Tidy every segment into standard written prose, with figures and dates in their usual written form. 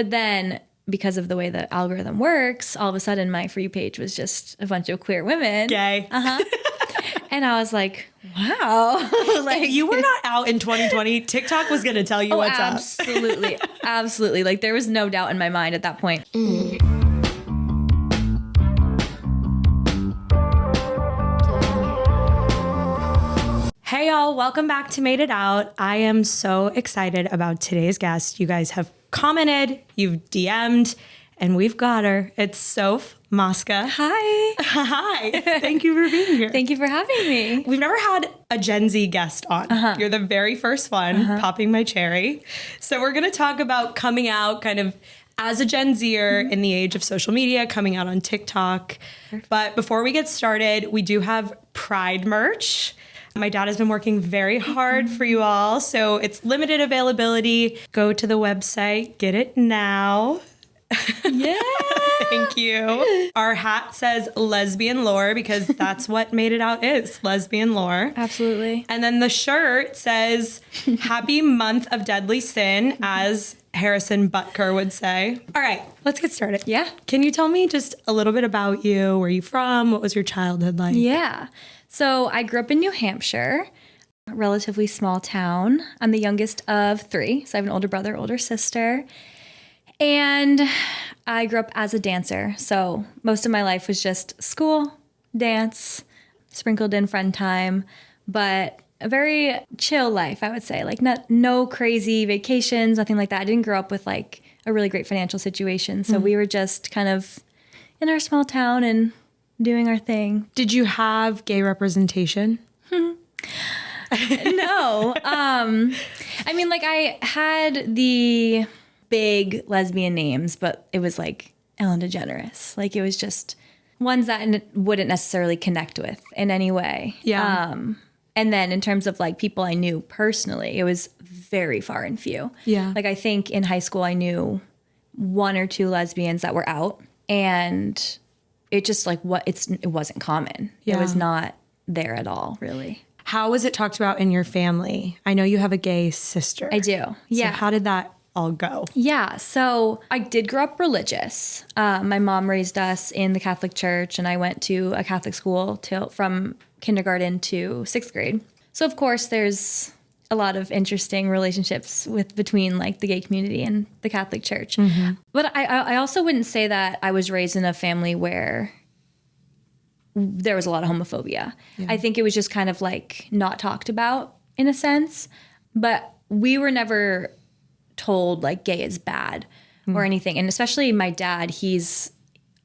But then because of the way the algorithm works, all of a sudden my For You page was just a bunch of queer women. Gay. And I was like, wow. Like, if you were not out in 2020, TikTok was going to tell you what's up. Absolutely. Absolutely. Like, there was no doubt in my mind at that point. Hey y'all, welcome back to Made It Out. I am so excited about today's guest. You guys have commented, you've DM'd, and we've got her. It's Soph Mosca. Hi. Hi. Thank you for being here. Thank you for having me. We've never had a Gen Z guest on. You're the very first one, popping my cherry. So we're going to talk about coming out kind of as a Gen Zer in the age of social media, coming out on TikTok. But before we get started, we do have Pride merch. My dad has been working very hard for you all, so it's limited availability. Go to the website, get it now. Yeah. Thank you. Our hat says lesbian lore because that's what Made It Out is, lesbian lore. Absolutely. And then the shirt says happy month of deadly sin, as Harrison Butker would say. All right, let's get started. Yeah. Can you tell me just a little bit about you? Where are you from? What was your childhood like? Yeah. So I grew up in New Hampshire, a relatively small town. I'm the youngest of three. So I have an older brother, older sister. And I grew up as a dancer. So most of my life was just school, dance, sprinkled in friend time, but a very chill life, I would say. Like no crazy vacations, nothing like that. I didn't grow up with like a really great financial situation. So we were just kind of in our small town and doing our thing. Did you have gay representation? No. I mean, like I had the big lesbian names, but it was like Ellen DeGeneres. Like it was just ones that I wouldn't necessarily connect with in any way. Yeah. And then in terms of like people I knew personally, it was very far and few. Yeah. Like I think in high school I knew one or two lesbians that were out, and it just like it wasn't common. Yeah. It was not there at all, really. How was it talked about in your family? I know you have a gay sister. I do. Yeah. So how did that all go? Yeah. So I did grow up religious. My mom raised us in the Catholic Church, and I went to a Catholic school from kindergarten to sixth grade. So of course there's a lot of interesting relationships between like the gay community and the Catholic Church. But I also wouldn't say that I was raised in a family where there was a lot of homophobia. Yeah. I think it was just kind of like not talked about in a sense, but we were never told like gay is bad or anything. And especially my dad, he's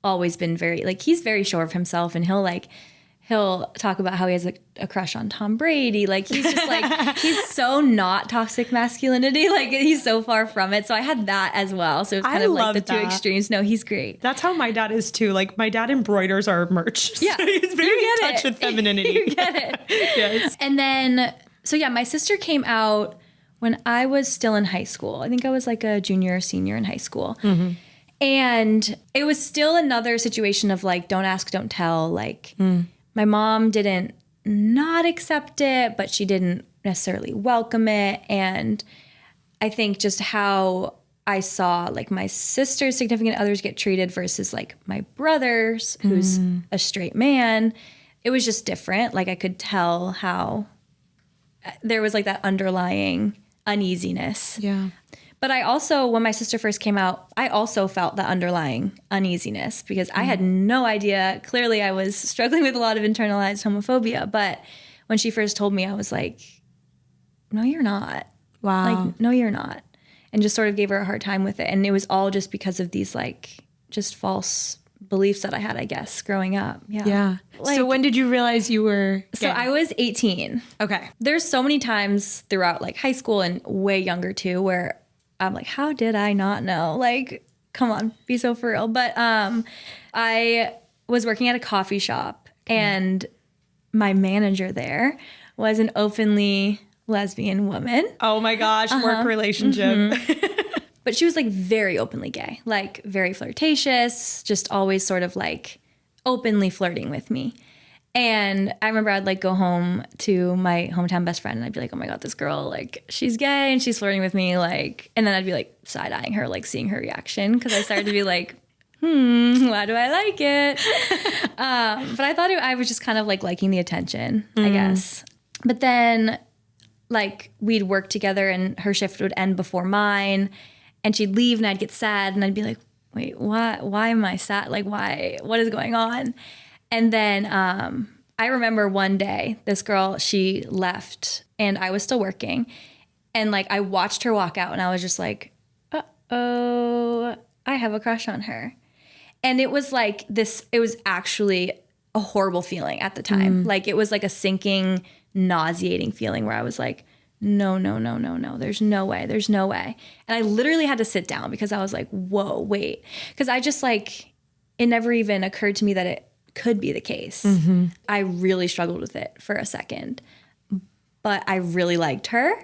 always been he's very sure of himself, and he'll talk about how he has a crush on Tom Brady. Like he's just like, he's so not toxic masculinity. Like he's so far from it. So I had that as well. So it's kind of like the two extremes. No, he's great. That's how my dad is too. Like my dad embroiders our merch. Yeah. So he's very in touch with femininity. You get it. Yes. And then, so yeah, my sister came out when I was still in high school. I think I was like a junior or senior in high school. And it was still another situation of like, don't ask, don't tell. Like, my mom didn't not accept it, but she didn't necessarily welcome it. And I think just how I saw like my sister's significant others get treated versus like my brother's, who's a straight man, it was just different. Like I could tell how there was like that underlying uneasiness. Yeah. But I also, when my sister first came out, I also felt that underlying uneasiness because I had no idea. Clearly, I was struggling with a lot of internalized homophobia. But when she first told me, I was like, no, you're not. Wow. Like, no, you're not. And just sort of gave her a hard time with it. And it was all just because of these like just false beliefs that I had, I guess, growing up. Yeah. Yeah. Like, so when did you realize you were gay? So I was 18. Okay. There's so many times throughout like high school and way younger too, where I'm like, how did I not know? Like, come on, be so for real. But I was working at a coffee shop, and my manager there was an openly lesbian woman. Oh my gosh, work relationship. But she was like very openly gay, like very flirtatious, just always sort of like openly flirting with me. And I remember I'd like go home to my hometown best friend and I'd be like, oh my God, this girl, like she's gay and she's flirting with me. Like, and then I'd be like side-eyeing her, like seeing her reaction. Cause I started to be like, why do I like it? But I thought I was just kind of like liking the attention, I guess. But then like we'd work together and her shift would end before mine and she'd leave and I'd get sad and I'd be like, wait, why am I sad? Like, what is going on? And then I remember one day this girl, she left and I was still working and like I watched her walk out and I was just like, uh-oh, I have a crush on her. And it was like this, it was actually a horrible feeling at the time. Like it was like a sinking, nauseating feeling where I was like, no, there's no way. And I literally had to sit down because I was like, whoa, wait. Because I just like, it never even occurred to me that it could be the case. I really struggled with it for a second, but I really liked her.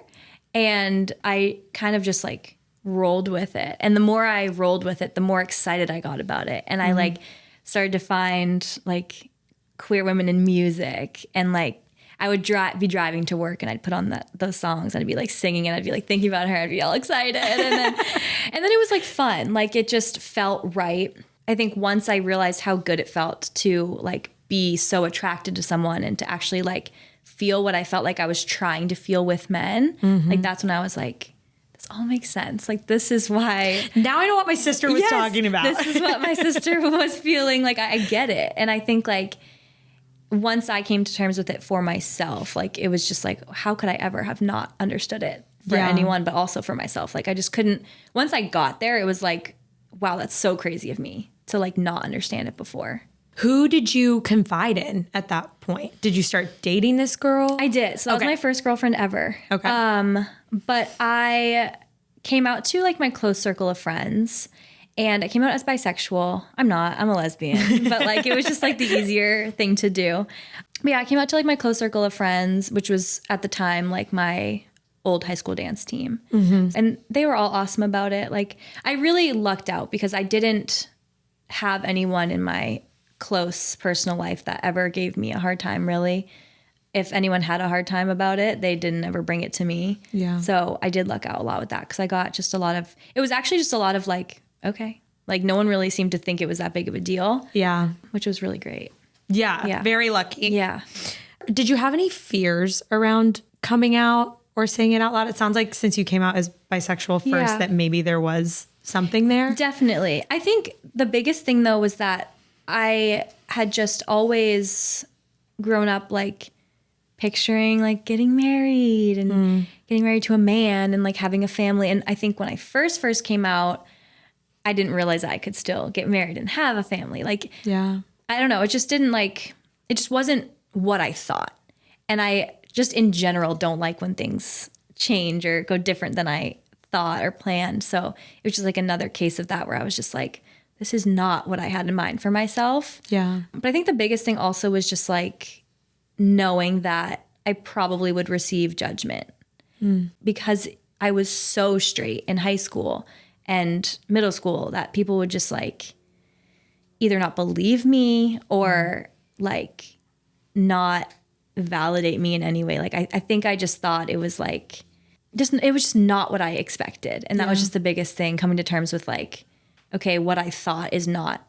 And I kind of just like rolled with it. And the more I rolled with it, the more excited I got about it. And I like started to find like queer women in music and like I would be driving to work and I'd put on those songs and I'd be like singing and I'd be like thinking about her. I'd be all excited. And then it was like fun. Like it just felt right. I think once I realized how good it felt to like be so attracted to someone and to actually like feel what I felt like I was trying to feel with men, like that's when I was like, this all makes sense. Like this is why. Now I know what my sister was talking about. This is what my sister was feeling. Like I get it. And I think like, once I came to terms with it for myself, like it was just like, how could I ever have not understood it for anyone, but also for myself? Like I just couldn't, once I got there, it was like, wow, that's so crazy of me to like not understand it before. Who did you confide in at that point? Did you start dating this girl? I did. So that was my first girlfriend ever. Okay. But I came out to like my close circle of friends. And I came out as bisexual. I'm not. I'm a lesbian. But like it was just like the easier thing to do. But yeah, I came out to like my close circle of friends, which was at the time like my old high school dance team. And they were all awesome about it. Like I really lucked out because I didn't have anyone in my close personal life that ever gave me a hard time, really. If anyone had a hard time about it, they didn't ever bring it to me. Yeah. So I did luck out a lot with that because I got just a lot of, it was actually just a lot of like, okay. Like no one really seemed to think it was that big of a deal. Yeah. Which was really great. Yeah. Very lucky. Yeah. Did you have any fears around coming out or saying it out loud? It sounds like since you came out as bisexual first that maybe there was something there. Definitely. I think the biggest thing though was that I had just always grown up like picturing like getting married and getting married to a man and like having a family. And I think when I first came out, I didn't realize I could still get married and have a family. Like, I don't know. It just didn't like, it just wasn't what I thought. And I just in general don't like when things change or go different than I thought or planned. So it was just like another case of that where I was just like, this is not what I had in mind for myself. Yeah. But I think the biggest thing also was just like knowing that I probably would receive judgment because I was so straight in high school and middle school that people would just like either not believe me or like not validate me in any way. Like I think I just thought it was like it was just not what I expected. And that was just the biggest thing, coming to terms with like, okay, what I thought is not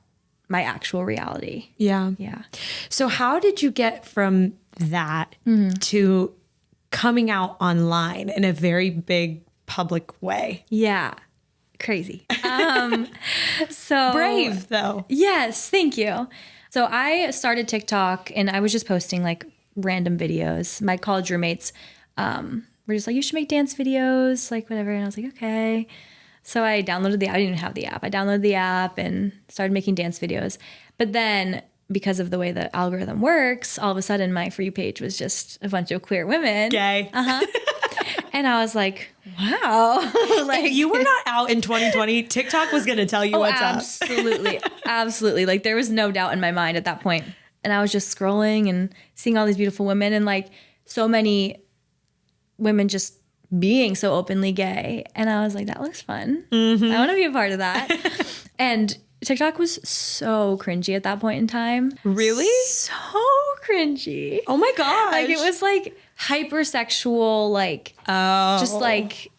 my actual reality. Yeah. Yeah. So how did you get from that to coming out online in a very big public way? Yeah. Crazy. So brave though. Yes. Thank you. So I started TikTok and I was just posting like random videos. My college roommates were just like, you should make dance videos, like whatever. And I was like, okay. So I downloaded the app. I didn't even have the app. I downloaded the app and started making dance videos. But then because of the way the algorithm works, all of a sudden my For You page was just a bunch of queer women. Gay. And I was like, wow. Like, if you were not out in 2020, TikTok was going to tell you what's absolutely, up. Absolutely. Like there was no doubt in my mind at that point. And I was just scrolling and seeing all these beautiful women and like so many women just being so openly gay. And I was like, that looks fun. I want to be a part of that. And TikTok was so cringy at that point in time. Really? So cringy. Oh my gosh. Like it was like hypersexual, like just like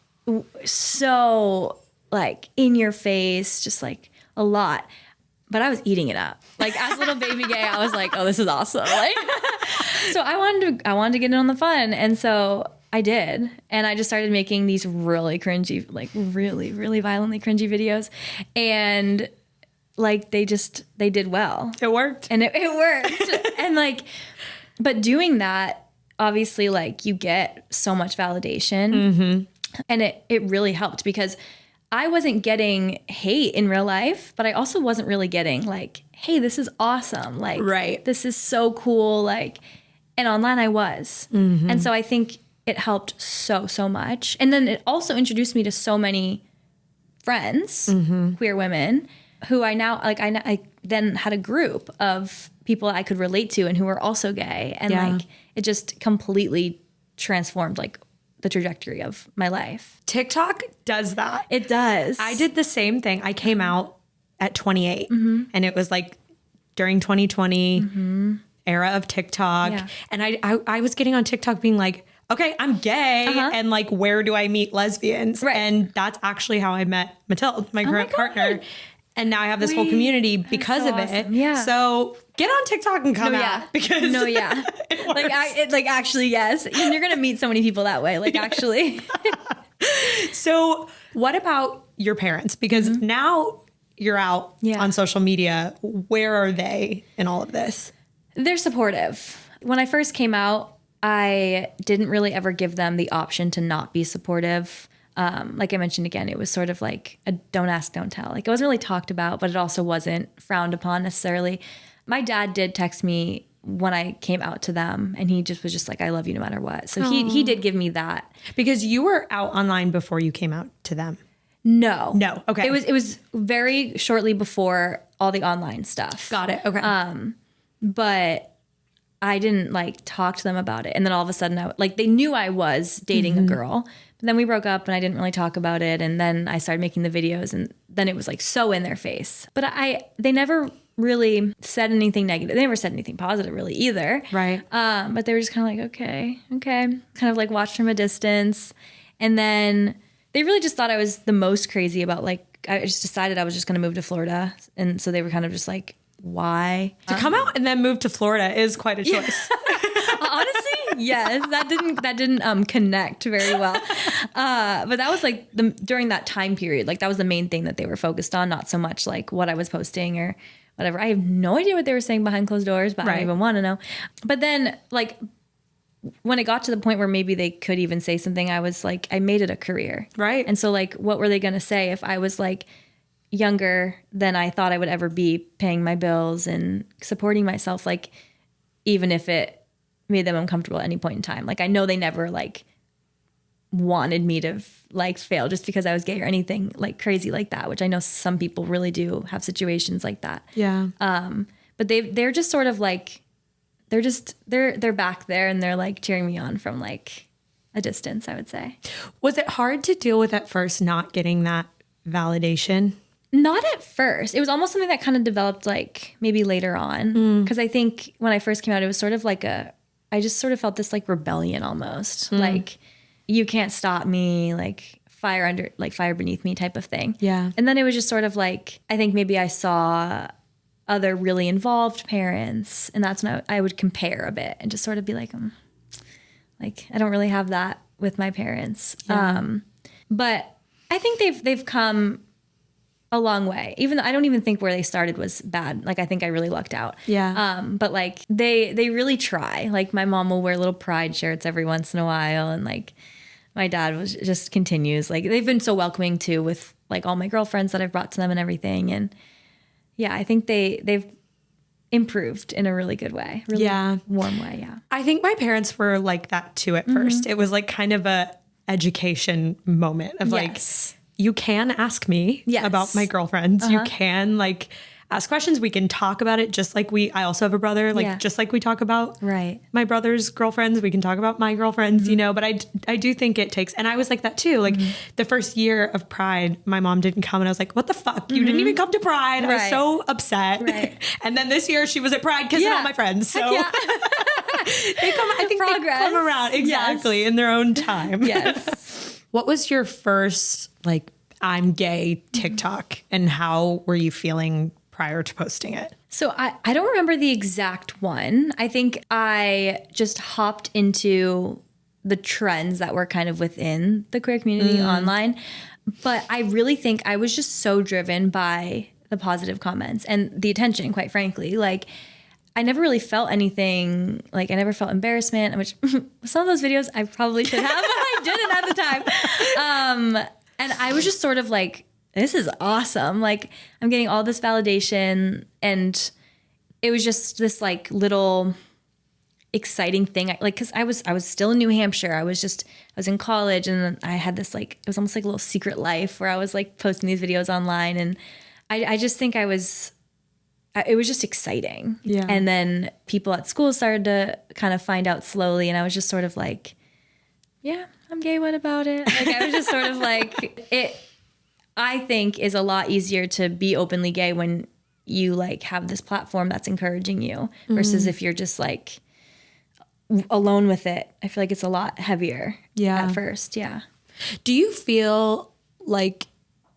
so like in your face, just like a lot. But I was eating it up. Like as a little baby gay, I was like, oh, this is awesome. Like, so I wanted to get in on the fun. And so I did. And I just started making these really cringy, like really, really violently cringy videos. And like they did well. It worked. And it worked. And like, but doing that, obviously like you get so much validation. And it really helped because I wasn't getting hate in real life, but I also wasn't really getting like, hey, this is awesome. Like, this is so cool. Like, and online I was. And so I think it helped so, so much. And then it also introduced me to so many friends, queer women, who I now, like, I then had a group of people I could relate to and who were also gay. And like, it just completely transformed like the trajectory of my life. TikTok does that. It does. I did the same thing. I came out at 28 and it was like during 2020 era of TikTok. Yeah. And I was getting on TikTok being like, okay, I'm gay. And like, where do I meet lesbians? And that's actually how I met Matilde, my current partner. And now I have this whole community because of it. Yeah. So get on TikTok and come out because it works. Like actually, yes. And you're gonna meet so many people that way. Like actually. So what about your parents? Because now you're out on social media. Where are they in all of this? They're supportive. When I first came out, I didn't really ever give them the option to not be supportive. Like I mentioned again, it was sort of like a don't ask, don't tell. Like it wasn't really talked about, but it also wasn't frowned upon necessarily. My dad did text me when I came out to them, and he just was just like, I love you no matter what. So he did give me that. Because you were out online before you came out to them. No. Okay. It was very shortly before all the online stuff. Got it. Okay. But I didn't like talk to them about it. And then all of a sudden they knew I was dating a girl. But then we broke up and I didn't really talk about it. And then I started making the videos and then it was like so in their face. But they never really said anything negative. They never said anything positive really either. Right. But they were just kind of like, okay. Kind of like watched from a distance. And then they really just thought I was the most crazy about like, I just decided I was just going to move to Florida. And so they were kind of just like, why? To come out and then move to Florida is quite a choice. Honestly, yes, that didn't connect very well. But that was like during that time period, like that was the main thing that they were focused on, not so much like what I was posting or whatever. I have no idea what they were saying behind closed doors, but I don't even want to know. But then like when it got to the point where maybe they could even say something, I was like, I made it a career. Right. And so like, what were they going to say if I was like younger than I thought I would ever be, paying my bills and supporting myself, like even if it made them uncomfortable at any point in time. Like I know they never like wanted me to like fail just because I was gay or anything like crazy like that, which I know some people really do have situations like that. Yeah. But they're just sort of like they're back there and they're like cheering me on from like a distance, I would say. Was it hard to deal with at first not getting that validation? Not at first. It was almost something that kind of developed like maybe later on. Because I think when I first came out, it was sort of like I just sort of felt this like rebellion almost. Like, you can't stop me, like fire beneath me type of thing. Yeah. And then it was just sort of like, I think maybe I saw other really involved parents, and that's when I would compare a bit and just sort of be like I don't really have that with my parents. Yeah. But I think they've come a long way. Even though I don't even think where they started was bad. Like I think I really lucked out. Yeah. But like they really try. Like my mom will wear little pride shirts every once in a while, and like my dad just continues. Like they've been so welcoming too with like all my girlfriends that I've brought to them and everything. And yeah, I think they've improved in a really good way. Really warm way. Yeah. I think my parents were like that too at first. It was like kind of a education moment of like, you can ask me about my girlfriends. You can like ask questions. We can talk about it just like I also have a brother, like just like we talk about my brother's girlfriends, we can talk about my girlfriends, you know, but I do think it takes, and I was like that too. Like the first year of Pride, my mom didn't come and I was like, what the fuck? You didn't even come to Pride. I was so upset. And then this year she was at Pride kissing all my friends. So they come, I think they come around in their own time. Yes. What was your first like I'm gay TikTok and how were you feeling prior to posting it? So I don't remember the exact one. I think I just hopped into the trends that were kind of within the queer community online. But I really think I was just so driven by the positive comments and the attention, quite frankly. Like, I never really felt anything, like I never felt embarrassment, which some of those videos I probably should have, but I didn't at the time. And I was just sort of like, this is awesome. Like, I'm getting all this validation, and it was just this like little exciting thing. Cause I was still in New Hampshire. I was in college, and I had this like, it was almost like a little secret life where I was like posting these videos online, and I just think it was just exciting. Yeah. And then people at school started to kind of find out slowly, and I was just sort of like, yeah, I'm gay, what about it? Like, I was just sort of like, it, I think, is a lot easier to be openly gay when you like have this platform that's encouraging you versus if you're just like alone with it. I feel like it's a lot heavier at first. Yeah. Do you feel like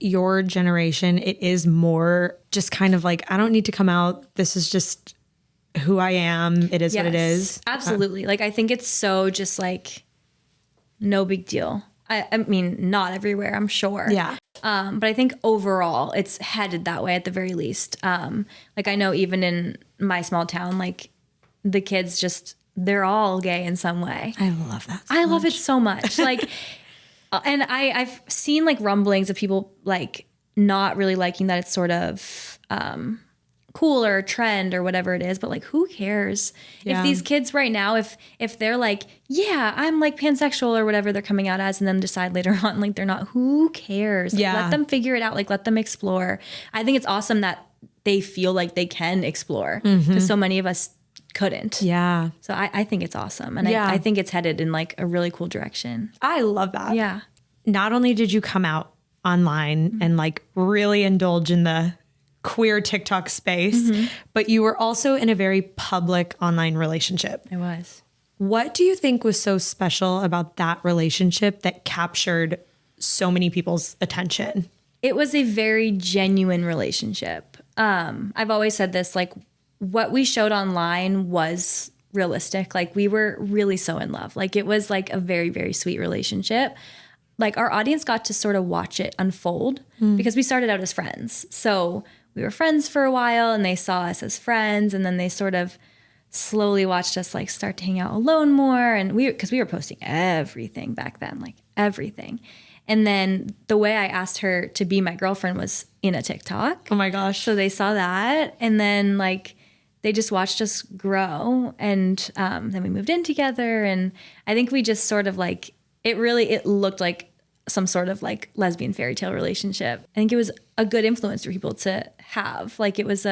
your generation, it is more just kind of like, I don't need to come out. This is just who I am. It is what it is. Absolutely. Like, I think it's so just like, no big deal. I mean, not everywhere, I'm sure. Yeah. But I think overall it's headed that way at the very least. Like, I know even in my small town, like the kids just, they're all gay in some way. I love that. I love it so much. Like, and I've seen like rumblings of people like not really liking that it's sort of cool or a trend or whatever it is, but like, who cares? If these kids right now, if they're like, yeah, I'm like pansexual or whatever they're coming out as, and then decide later on like they're not, who cares? Like, let them figure it out. Like, let them explore. I think it's awesome that they feel like they can explore, because so many of us couldn't. Yeah. So I think it's awesome. And I think it's headed in like a really cool direction. I love that. Yeah. Not only did you come out online and like really indulge in the queer TikTok space, but you were also in a very public online relationship. I was. What do you think was so special about that relationship that captured so many people's attention? It was a very genuine relationship. I've always said this, like, what we showed online was realistic. Like, we were really so in love. Like, it was like a very, very sweet relationship. Like, our audience got to sort of watch it unfold because we started out as friends. So we were friends for a while, and they saw us as friends, and then they sort of slowly watched us like start to hang out alone more. And because we were posting everything back then, like everything. And then the way I asked her to be my girlfriend was in a TikTok. Oh my gosh. So they saw that, and then like they just watched us grow, and then we moved in together. And I think we just sort of like, it looked like some sort of like lesbian fairy tale relationship. I think it was a good influence for people to have. Like, it was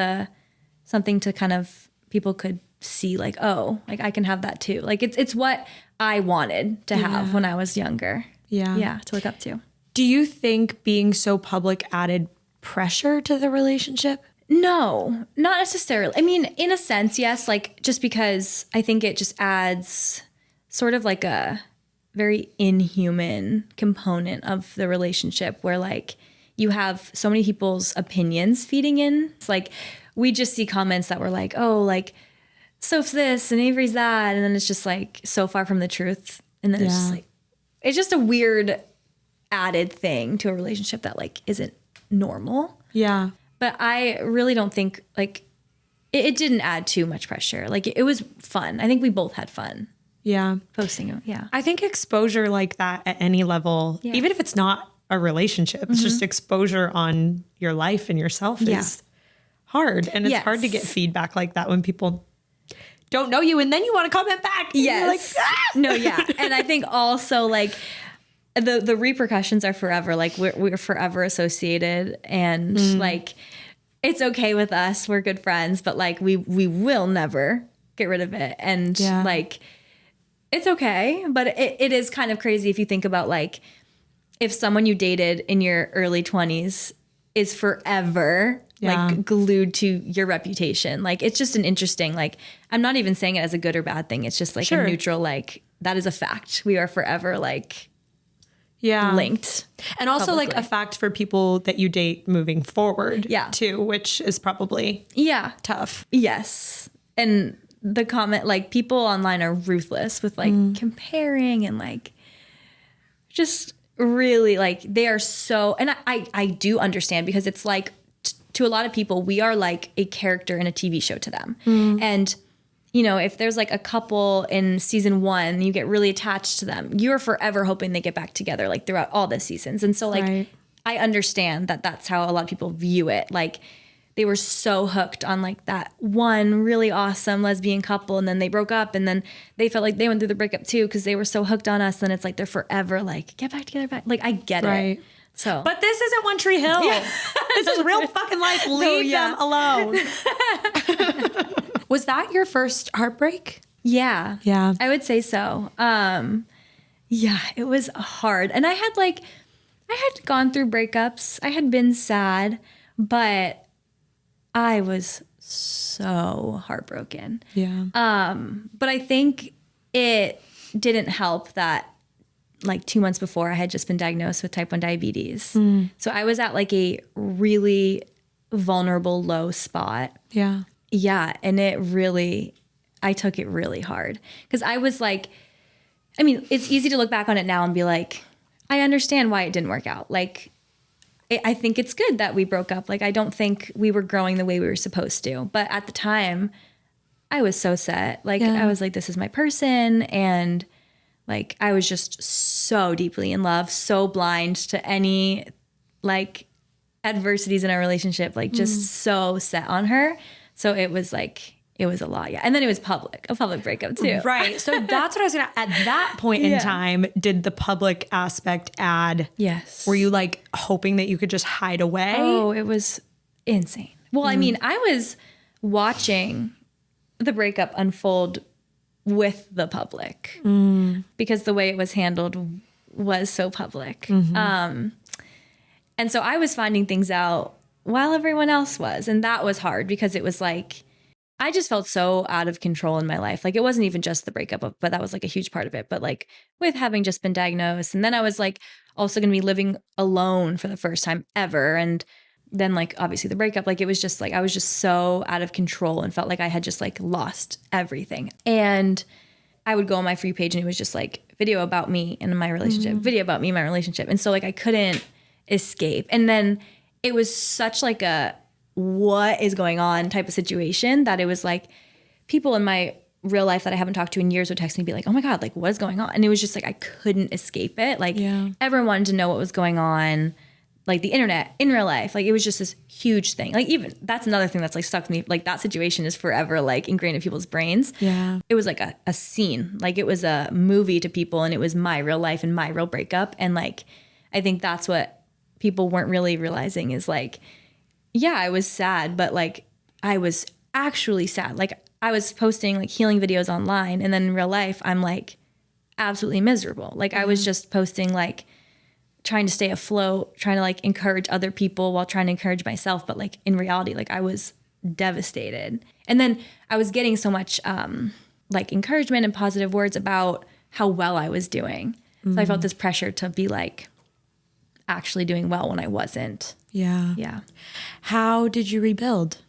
something to kind of, people could see like, oh, like I can have that too. Like, it's what I wanted to have when I was younger. Yeah, to look up to. Do you think being so public added pressure to the relationship? No, not necessarily. I mean, in a sense, yes, like just because I think it just adds sort of like a very inhuman component of the relationship where like you have so many people's opinions feeding in. It's like, we just see comments that were like, oh, like Soph's this and Avery's that. And then it's just like so far from the truth. And then it's just like, it's just a weird added thing to a relationship that like isn't normal. Yeah. But I really don't think like it didn't add too much pressure. Like, it was fun. I think we both had fun. Yeah. Posting it. Yeah. I think exposure like that at any level, even if it's not a relationship, it's just exposure on your life and yourself is hard. And it's hard to get feedback like that when people don't know you and then you want to comment back. Yes. You're like, ah! No, yeah. And I think also like the repercussions are forever. Like, we're forever associated, and like it's okay with us. We're good friends, but like we will never get rid of it. And like, it's okay. But it is kind of crazy if you think about like, if someone you dated in your early 20s is forever like glued to your reputation. Like, it's just an interesting, like, I'm not even saying it as a good or bad thing. It's just like a neutral, like, that is a fact. We are forever like linked. And also publicly. Like a fact for people that you date moving forward too, which is probably tough. Yes. And the comment, like, people online are ruthless with like comparing and like just really like they are so, and I do understand, because it's like to a lot of people, we are like a character in a TV show to them. And you know, if there's like a couple in season 1, you get really attached to them, you're forever hoping they get back together like throughout all the seasons. And so like I understand that that's how a lot of people view it. Like, they were so hooked on like that one really awesome lesbian couple, and then they broke up, and then they felt like they went through the breakup too because they were so hooked on us. And it's like they're forever like, get back together, back. Like, I get it. So, but this isn't One Tree Hill. This is real fucking life. Leave them alone. Was that your first heartbreak? Yeah. I would say so. Yeah, it was hard. And I had gone through breakups. I had been sad, but I was so heartbroken. But I think it didn't help that like 2 months before I had just been diagnosed with type 1 diabetes. So I was at like a really vulnerable low spot. Yeah. And I took it really hard, because I was like, I mean, it's easy to look back on it now and be like, I understand why it didn't work out. Like, I think it's good that we broke up. Like, I don't think we were growing the way we were supposed to. But at the time, I was so set. Like, I was like, this is my person. And like, I was just so deeply in love, so blind to any like adversities in our relationship, like just so set on her. So it was like, it was a lot. And then it was a public breakup too. Right. So that's what I was going to, at that point in time, did the public aspect add? Yes. Were you like hoping that you could just hide away? Oh, it was insane. Well, I mean, I was watching the breakup unfold with the public because the way it was handled was so public. And so I was finding things out while everyone else was. And that was hard, because it was like, I just felt so out of control in my life. Like, it wasn't even just the breakup, but that was like a huge part of it. But like, with having just been diagnosed, and then I was like also going to be living alone for the first time ever. And then like, obviously the breakup, like, it was just like, I was just so out of control and felt like I had just like lost everything. And I would go on my free page and it was just like video about me and my relationship, video about me and my relationship. And so like, I couldn't escape. And then it was such like a what is going on type of situation that it was like people in my real life that I haven't talked to in years would text me and be like, oh my God, like, what is going on? And it was just like, I couldn't escape it. Like, everyone wanted to know what was going on, like the internet in real life. Like, it was just this huge thing. Like, even that's another thing that's like stuck with me. Like, that situation is forever like ingrained in people's brains. It was like a scene, like it was a movie to people, and it was my real life and my real breakup. And like, I think that's what people weren't really realizing is like, yeah, I was sad, but like, I was actually sad. Like, I was posting like healing videos online, and then in real life, I'm like absolutely miserable. Like, I was just posting like trying to stay afloat, trying to like encourage other people while trying to encourage myself. But like, in reality, like, I was devastated. And then I was getting so much like encouragement and positive words about how well I was doing. So I felt this pressure to be like actually doing well when I wasn't. Yeah. How did you rebuild?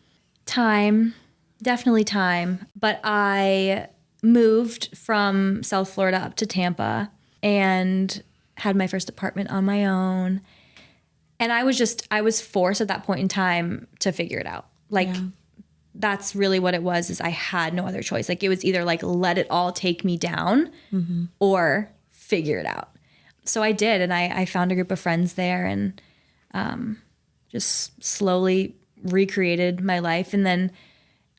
Time, definitely time. But I moved from South Florida up to Tampa and had my first apartment on my own. And I was forced at that point in time to figure it out. Like, that's really what it was, is I had no other choice. Like, it was either like, let it all take me down or figure it out. So I did. And I found a group of friends there and just slowly recreated my life. And then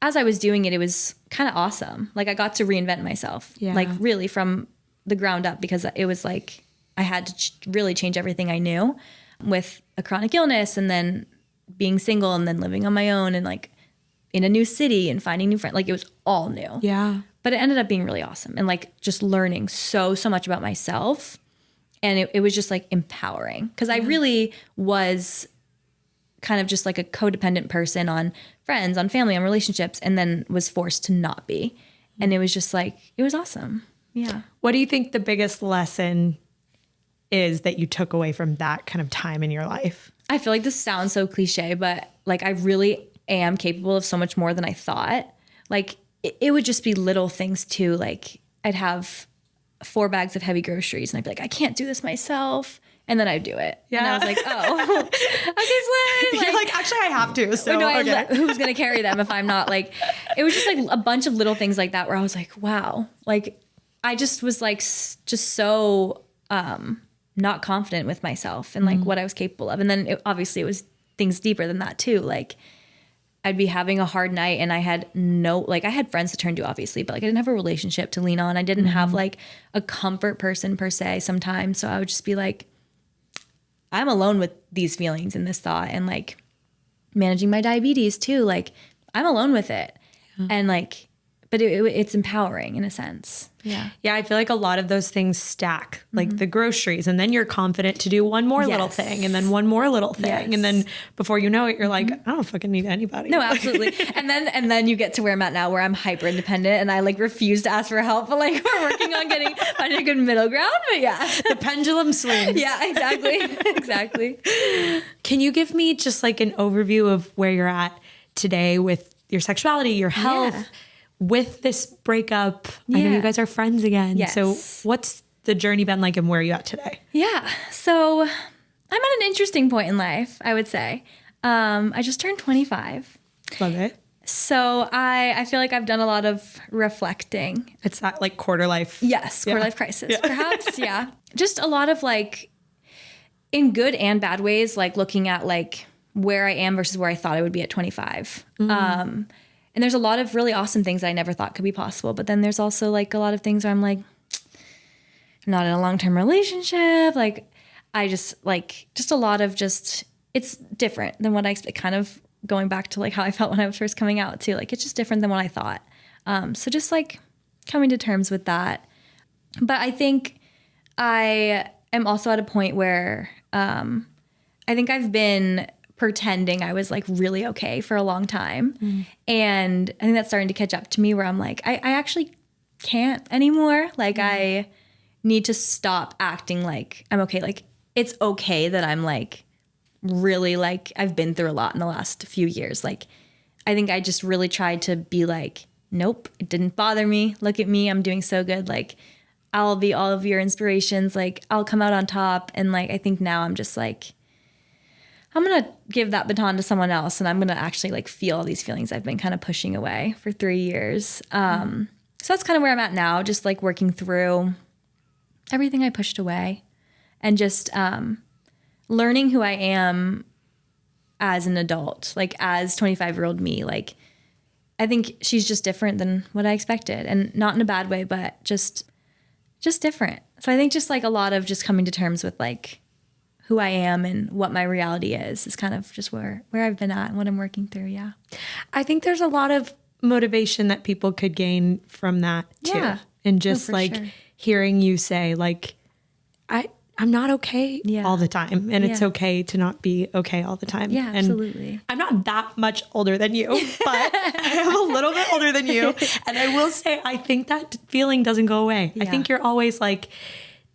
as I was doing it, it was kind of awesome. Like, I got to reinvent myself, like really from the ground up, because it was like I had to really change everything I knew with a chronic illness, and then being single and then living on my own and like in a new city and finding new friends. Like it was all new. Yeah. But it ended up being really awesome and like just learning so much about myself. And it was just like empowering because I really was kind of just like a codependent person on friends, on family, on relationships, and then was forced to not be. And it was just like, it was awesome. Yeah. What do you think the biggest lesson is that you took away from that kind of time in your life? I feel like this sounds so cliche, but like I really am capable of so much more than I thought. Like it would just be little things too. Like I'd have 4 bags of heavy groceries and I'd be like, I can't do this myself. And then I'd do it. Yeah. And I was like, oh, okay, Slay. You're like, actually I have to. So okay. Who's going to carry them if I'm not like, it was just like a bunch of little things like that where I was like, wow. Like I just was like, just so not confident with myself and like what I was capable of. And then obviously it was things deeper than that too. Like I'd be having a hard night and I had I had friends to turn to obviously, but like I didn't have a relationship to lean on. I didn't have like a comfort person per se sometimes. So I would just be like, I'm alone with these feelings and this thought and like managing my diabetes too. Like I'm alone with it. And like, but it's empowering in a sense. Yeah. Yeah. I feel like a lot of those things stack, like the groceries, and then you're confident to do one more little thing and then one more little thing. Yes. And then before you know it, you're like, I don't fucking need anybody. No, absolutely. and then you get to where I'm at now, where I'm hyper independent and I like refuse to ask for help, but like we're working on finding a good middle ground. But yeah. The pendulum swings. Yeah, exactly. Exactly. Can you give me just like an overview of where you're at today with your sexuality, your health? Yeah. With this breakup, I know you guys are friends again. Yes. So what's the journey been like and where are you at today? Yeah. So I'm at an interesting point in life, I would say. I just turned 25. Love it. So I feel like I've done a lot of reflecting. It's that like quarter life. Yes. Quarter life crisis, perhaps. Yeah. Just a lot of like in good and bad ways, like looking at like where I am versus where I thought I would be at 25. And there's a lot of really awesome things that I never thought could be possible. But then there's also like a lot of things where I'm like, I'm not in a long-term relationship. Like I just a lot of just, it's different than what I expect, kind of going back to like how I felt when I was first coming out too. Like it's just different than what I thought. So just like coming to terms with that. But I think I am also at a point where I think I've been pretending I was like really okay for a long time. And I think that's starting to catch up to me where I'm like, I actually can't anymore. Like I need to stop acting like I'm okay. Like it's okay that I'm like really like I've been through a lot in the last few years. Like I think I just really tried to be like, nope, it didn't bother me. Look at me. I'm doing so good. Like I'll be all of your inspirations. Like I'll come out on top. And like I think now I'm just like, I'm going to give that baton to someone else and I'm going to actually like feel all these feelings I've been kind of pushing away for 3 years. So that's kind of where I'm at now, just like working through everything I pushed away and just learning who I am as an adult, like as 25-year-old me. Like I think she's just different than what I expected, and not in a bad way, but just different. So I think just like a lot of just coming to terms with like who I am and what my reality is kind of just where I've been at and what I'm working through. Yeah. I think there's a lot of motivation that people could gain from that too. Yeah. And just hearing you say like, I'm not okay all the time. And it's okay to not be okay all the time. Yeah, and absolutely. I'm not that much older than you, but I am a little bit older than you. And I will say, I think that feeling doesn't go away. Yeah. I think you're always like,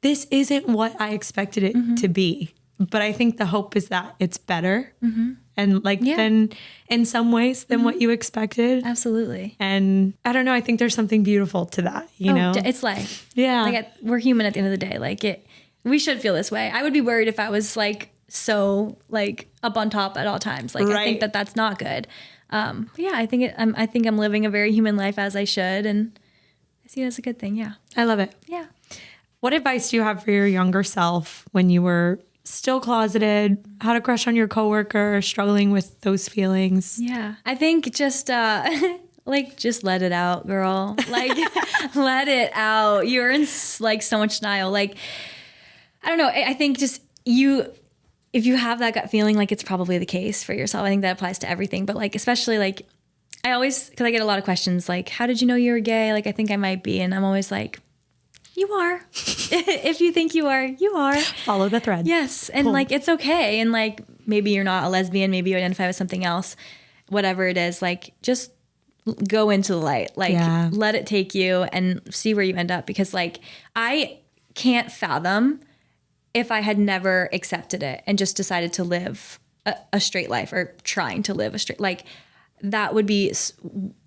this isn't what I expected it to be. But I think the hope is that it's better and like then in some ways than what you expected. Absolutely. And I don't know, I think there's something beautiful to that, you know? It's life. Yeah. Like we're human at the end of the day. Like we should feel this way. I would be worried if I was like so like up on top at all times. Like I think that that's not good. Yeah, I think I'm living a very human life as I should, and I see it as a good thing. Yeah. I love it. Yeah. What advice do you have for your younger self when you were still closeted, how to crush on your coworker, struggling with those feelings? Yeah. I think just just let it out, girl. Like let it out. You're in like so much denial. Like I don't know. I think just if you have that gut feeling, like it's probably the case for yourself. I think that applies to everything, but like, especially like I always, cause I get a lot of questions like, how did you know you were gay? Like, I think I might be. And I'm always like, you are. If you think you are, you are. Follow the thread. Yes. And like, it's okay. And like, maybe you're not a lesbian, maybe you identify with something else, whatever it is, like just go into the light, like let it take you and see where you end up. Because like, I can't fathom if I had never accepted it and just decided to live a straight life or trying to live a straight, like that would be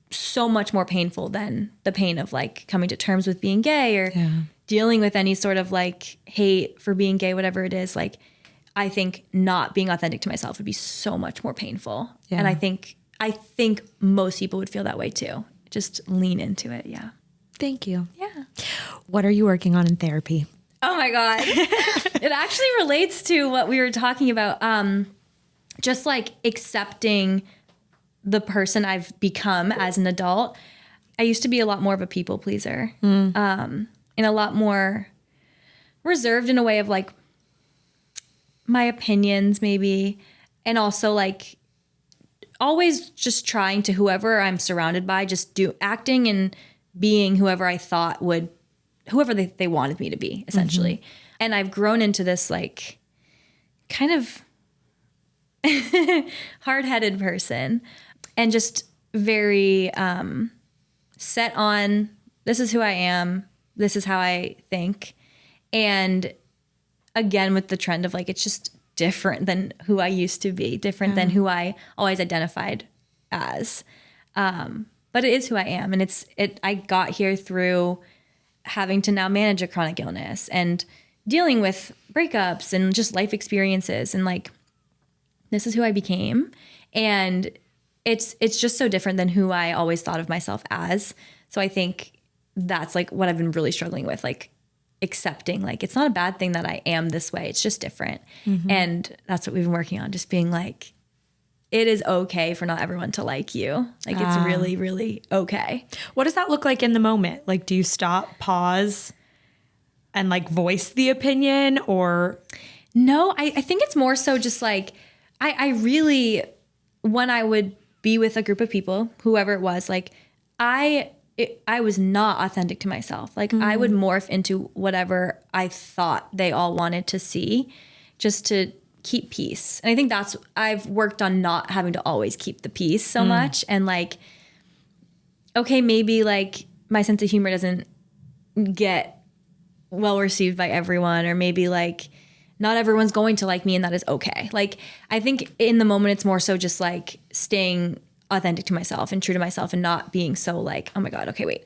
so much more painful than the pain of like coming to terms with being gay or dealing with any sort of like hate for being gay, whatever it is. Like, I think not being authentic to myself would be so much more painful. Yeah. And I think most people would feel that way too. Just lean into it. Yeah. Thank you. Yeah. What are you working on in therapy? Oh my God. It actually relates to what we were talking about. Just like accepting the person I've become as an adult. I used to be a lot more of a people pleaser, and a lot more reserved in a way of like my opinions maybe. And also like always just trying to whoever I'm surrounded by, just acting and being whoever they wanted me to be essentially. And I've grown into this like kind of hard-headed person and just very set on this is who I am, this is how I think. And again, with the trend of like, it's just different than who I used to be, different than who I always identified as. But it is who I am. And I got here through having to now manage a chronic illness and dealing with breakups and just life experiences. And like, this is who I became. And it's just so different than who I always thought of myself as. So I think that's like what I've been really struggling with, like accepting, like, it's not a bad thing that I am this way. It's just different. And that's what we've been working on. Just being like, it is okay for not everyone to like you. Like it's really, really okay. What does that look like in the moment? Like, do you stop, pause, and like voice the opinion or? No, I think it's more so just like, I really, when I would be with a group of people, whoever it was, like I was not authentic to myself. Like I would morph into whatever I thought they all wanted to see just to keep peace. And I think I've worked on not having to always keep the peace so much. And like, okay, maybe like my sense of humor doesn't get well received by everyone, or maybe like not everyone's going to like me, and that is okay. Like, I think in the moment, it's more so just like staying authentic to myself and true to myself and not being so like, oh my God, okay, wait,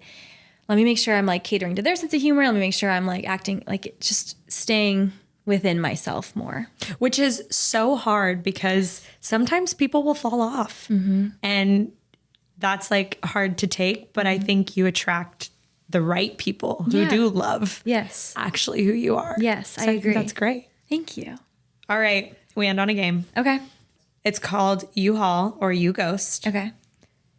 let me make sure I'm like catering to their sense of humor. Let me make sure I'm like acting like just staying within myself more. Which is so hard because sometimes people will fall off and that's like hard to take. But I think you attract the right people who do love actually who you are. Yes, so I agree. That's great. Thank you. All right. We end on a game. Okay. It's called You Haul or You Ghost. Okay.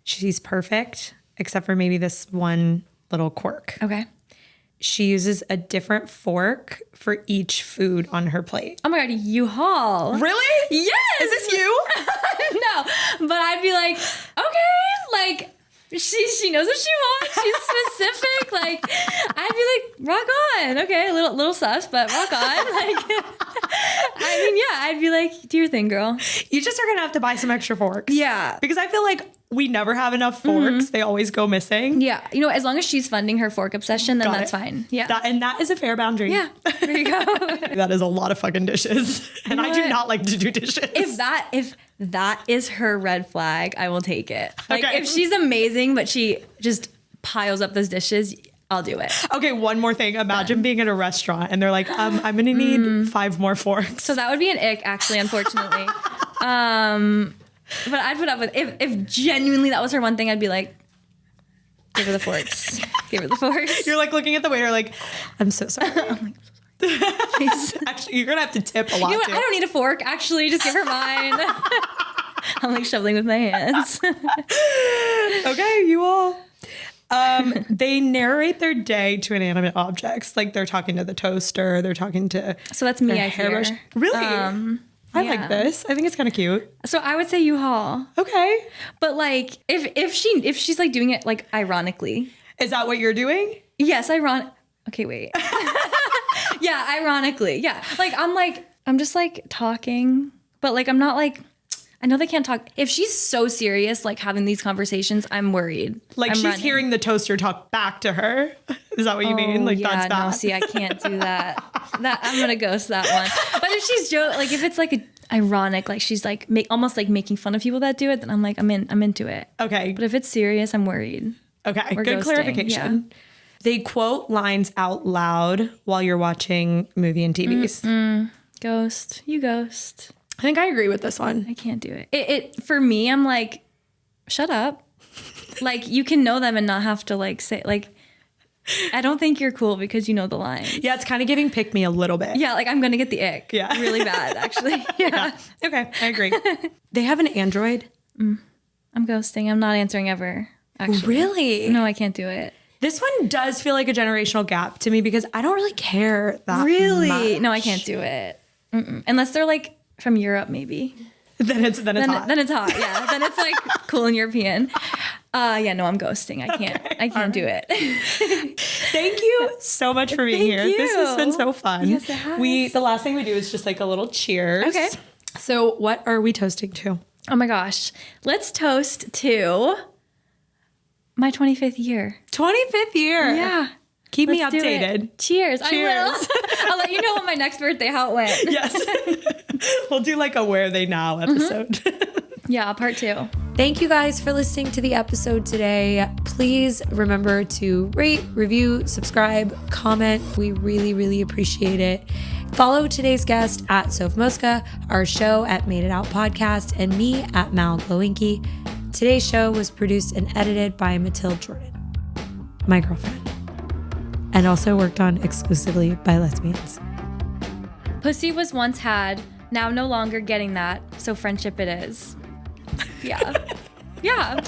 She's perfect, except for maybe this one little quirk. Okay. She uses a different fork for each food on her plate. Oh my God, U-Haul. Really? Yes. Is this you? No, but I'd be like, okay, like she knows what she wants. She's specific. Like I'd be like, rock on. Okay, a little sus, but rock on. Like, I mean, yeah, I'd be like, do your thing, girl. You just are gonna have to buy some extra forks. Yeah, because I feel like we never have enough forks. They always go missing. Yeah, you know, as long as she's funding her fork obsession, then that's fine. Yeah, that is a fair boundary. Yeah, there you go. That is a lot of fucking dishes, and I do not like to do dishes. If that is her red flag, I will take it. Like okay. If she's amazing, but she just piles up those dishes, I'll do it. Okay, one more thing. Imagine being at a restaurant and they're like, I'm gonna need 5 more forks. So that would be an ick, actually, unfortunately. But I'd put up with if genuinely that was her one thing, I'd be like, give her the forks. Give her the forks. You're like looking at the waiter like, I'm so sorry. I'm like, please. Actually, you're gonna have to tip a lot. You know what? Too. I don't need a fork. Actually, just give her mine. I'm like shoveling with my hands. Okay, you all. They narrate their day to inanimate objects. Like they're talking to the toaster. They're talking to. So that's me. I hairbrush. fear. Really? I like this. I think it's kind of cute. So I would say U-Haul. Okay. But like if she's like doing it like ironically. Is that what you're doing? Yes, okay, wait. Yeah, ironically. Yeah. Like I'm just like talking, but like I'm not like, I know they can't talk. If she's so serious, like having these conversations, I'm worried. Like she's hearing the toaster talk back to her. Is that what you mean? Like that's bad. No, see, I can't do that. I'm gonna ghost that one. But if she's like if it's like ironic, like she's like almost like making fun of people that do it, then I'm like, I'm into it. Okay. But if it's serious, I'm worried. Okay, We're good ghosting. clarification. Yeah. They quote lines out loud while you're watching movie and TVs. Ghost. You ghost. I think I agree with this one. I can't do it. It for me, I'm like, shut up. Like you can know them and not have to like say like, I don't think you're cool because you know the lines. Yeah, it's kind of giving pick me a little bit. Yeah, like I'm gonna get the ick. Yeah. Really bad, actually. Yeah. Okay, I agree. They have an Android. I'm ghosting. I'm not answering ever. Actually. Really? No, I can't do it. This one does feel like a generational gap to me because I don't really care that Really? much. No, I can't do it. Unless they're like from Europe, maybe. Then it's hot. Then it's hot. Yeah. Then it's like cool and European. Yeah, no, I'm ghosting. I can't. Okay, I can't do it. Thank you so much for being here. You. This has been so fun. Yes, it has. The last thing we do is just like a little cheers. Okay. So what are we toasting to? Oh my gosh. Let's toast to my 25th year. 25th year. Yeah. Keep me Let's do updated. it. Cheers. Cheers. I will. I'll let you know on my next birthday how it went. Yes. We'll do like a Where Are They Now episode. Yeah, part 2. Thank you guys for listening to the episode today. Please remember to rate, review, subscribe, comment. We really, really appreciate it. Follow today's guest at Soph Mosca, our show at Made It Out Podcast, and me at Mal Glowinky. Today's show was produced and edited by Matilde Jordan, my girlfriend, and also worked on exclusively by lesbians. Pussy was once had, now no longer getting that, so friendship it is. Yeah. Yeah.